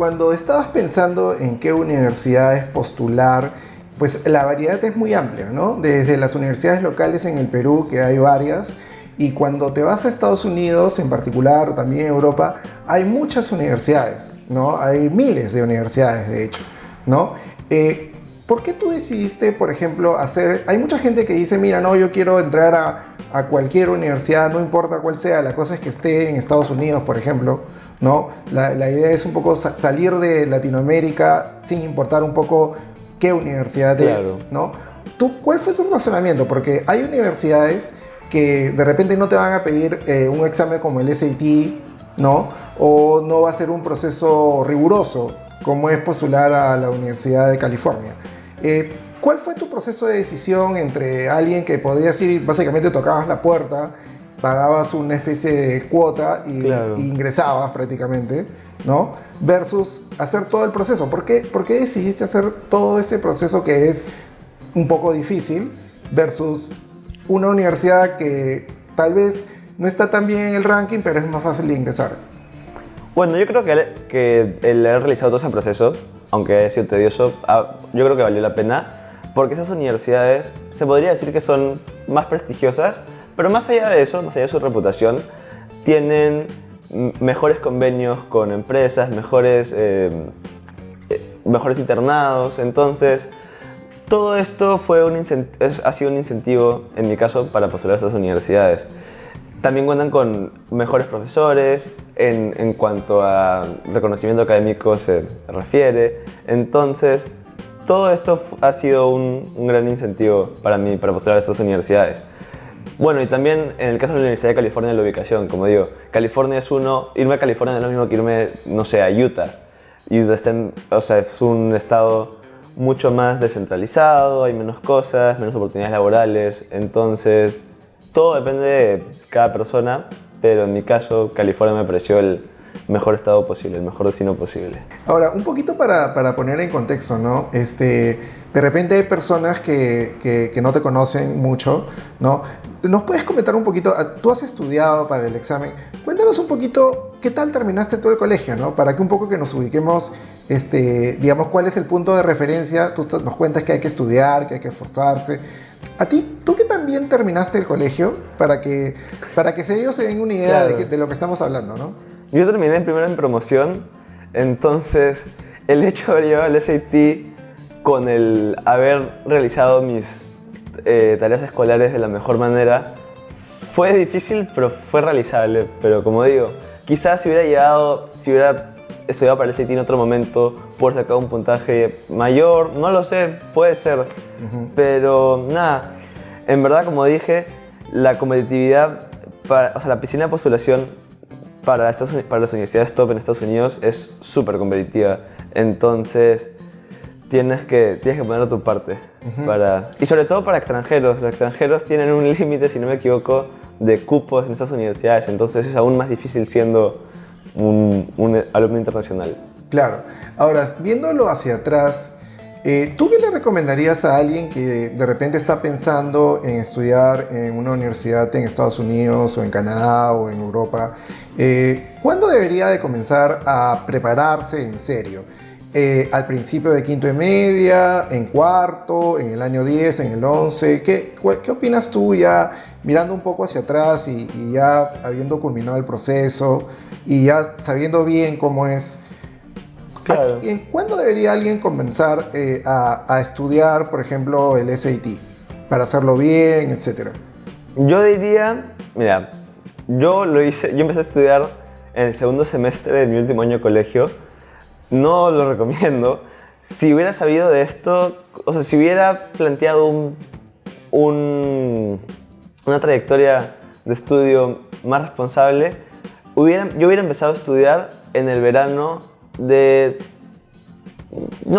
cuando estabas pensando en qué universidades postular, pues la variedad es muy amplia, ¿no? Desde las universidades locales en el Perú, que hay varias, y cuando te vas a Estados Unidos en particular, o también en Europa, hay muchas universidades, ¿no? Hay miles de universidades, de hecho, ¿no? ¿Por qué tú decidiste, por ejemplo, hacer... Hay mucha gente que dice, mira, no, yo quiero entrar a cualquier universidad, no importa cuál sea, la cosa es que esté en Estados Unidos, por ejemplo, ¿no? La idea es un poco salir de Latinoamérica sin importar un poco qué universidad es, ¿no? ¿Cuál fue tu razonamiento? Porque hay universidades que de repente no te van a pedir un examen como el SAT, ¿no? O no va a ser un proceso riguroso, como es postular a la Universidad de California. ¿Cuál fue tu proceso de decisión entre alguien que podrías ir, básicamente tocabas la puerta, pagabas una especie de cuota y ingresabas prácticamente, ¿no? Versus hacer todo el proceso? ¿Por qué decidiste hacer todo ese proceso que es un poco difícil versus una universidad que tal vez no está tan bien en el ranking, pero es más fácil de ingresar? Bueno, yo creo que el haber realizado todo ese proceso, aunque haya sido tedioso, yo creo que valió la pena, porque esas universidades se podría decir que son más prestigiosas, pero más allá de eso, más allá de su reputación, tienen mejores convenios con empresas, mejores internados. Entonces, todo esto ha sido un incentivo, en mi caso, para postular a estas universidades. También cuentan con mejores profesores en cuanto a reconocimiento académico se refiere. Entonces, todo esto ha sido un gran incentivo para mí para postular a estas universidades. Bueno, y también en el caso de la Universidad de California, la ubicación, como digo, California es irme a California no es lo mismo que irme, no sé, a Utah. Utah es un estado mucho más descentralizado, hay menos cosas, menos oportunidades laborales, entonces todo depende de cada persona, pero en mi caso California me pareció el mejor estado posible, el mejor destino posible. Ahora, un poquito para poner en contexto, ¿no? De repente hay personas que no te conocen mucho, ¿no? ¿Nos puedes comentar un poquito? Tú has estudiado para el examen. Cuéntanos un poquito qué tal terminaste tú el colegio, ¿no? Para que un poco que nos ubiquemos, digamos, cuál es el punto de referencia. Tú nos cuentas que hay que estudiar, que hay que esforzarse. ¿A ti, tú que también terminaste el colegio? Para que ellos se den una idea de lo que estamos hablando, ¿no? Yo terminé primero en promoción, entonces el hecho de haber llevado el SAT con el haber realizado mis tareas escolares de la mejor manera fue difícil, pero fue realizable. Pero como digo, quizás si hubiera estudiado para el SAT en otro momento, por sacar un puntaje mayor, no lo sé, puede ser. Pero nada, en verdad, como dije, la competitividad, la piscina de postulación para las universidades top en Estados Unidos es súper competitiva. Entonces, tienes que poner tu parte. Y sobre todo para extranjeros. Los extranjeros tienen un límite, si no me equivoco, de cupos en estas universidades. Entonces, es aún más difícil siendo un alumno internacional. Claro. Ahora, viéndolo hacia atrás, ¿tú qué le recomendarías a alguien que de repente está pensando en estudiar en una universidad en Estados Unidos o en Canadá o en Europa? ¿Cuándo debería de comenzar a prepararse en serio? ¿Al principio de quinto y media, en cuarto, en el año 10, en el 11? ¿Qué opinas tú ya mirando un poco hacia atrás y ya habiendo culminado el proceso y ya sabiendo bien cómo es? Claro. ¿Cuándo debería alguien comenzar a estudiar, por ejemplo, el SAT? Para hacerlo bien, etcétera. Yo diría, mira, yo empecé a estudiar en el segundo semestre de mi último año de colegio. No lo recomiendo. Si hubiera sabido de esto, o sea, si hubiera planteado una trayectoria de estudio más responsable, yo hubiera empezado a estudiar en el verano yo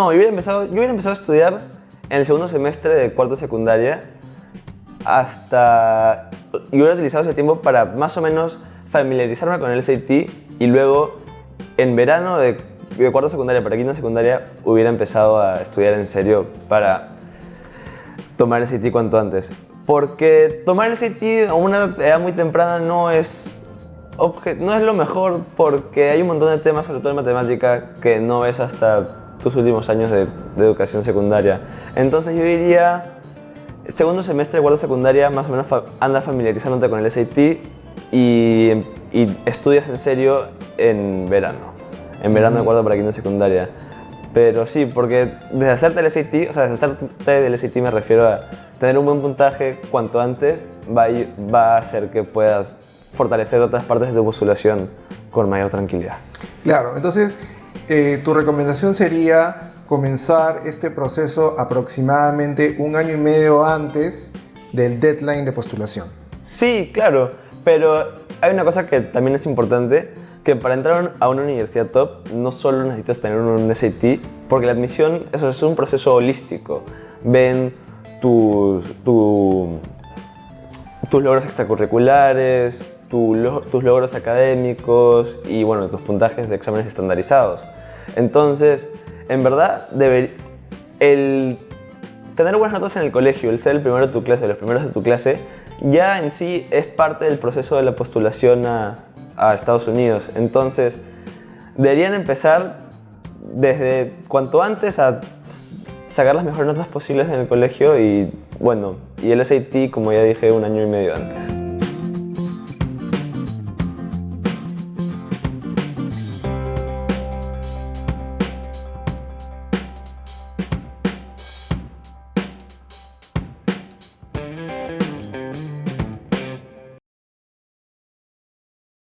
hubiera empezado a estudiar en el segundo semestre de cuarto secundaria y hubiera utilizado ese tiempo para más o menos familiarizarme con el SAT y luego en verano de cuarto secundaria para quinto secundaria hubiera empezado a estudiar en serio para tomar el SAT cuanto antes. Porque tomar el SAT a una edad muy temprana no es no es lo mejor porque hay un montón de temas, sobre todo en matemática, que no ves hasta tus últimos años de educación secundaria. Entonces yo diría, segundo semestre de guardia secundaria, más o menos anda familiarizándote con el SAT y estudias en serio en verano. En verano de guardia para quinto de secundaria. Pero sí, porque desde hacerte el SAT, o sea, desde hacerte del SAT me refiero a tener un buen puntaje cuanto antes, va a hacer que puedas fortalecer otras partes de tu postulación con mayor tranquilidad. Claro, entonces tu recomendación sería comenzar este proceso aproximadamente 1 año y medio antes del deadline de postulación. Sí, claro, pero hay una cosa que también es importante, que para entrar a una universidad top no solo necesitas tener un SAT, porque la admisión eso es un proceso holístico. Ven tus logros extracurriculares, tus logros académicos y bueno, tus puntajes de exámenes estandarizados. Entonces, en verdad, el tener buenas notas en el colegio, el ser el primero de tu clase, los primeros de tu clase, ya en sí es parte del proceso de la postulación a Estados Unidos. Entonces, deberían empezar desde cuanto antes a sacar las mejores notas posibles en el colegio y bueno, y el SAT, como ya dije, 1 año y medio antes.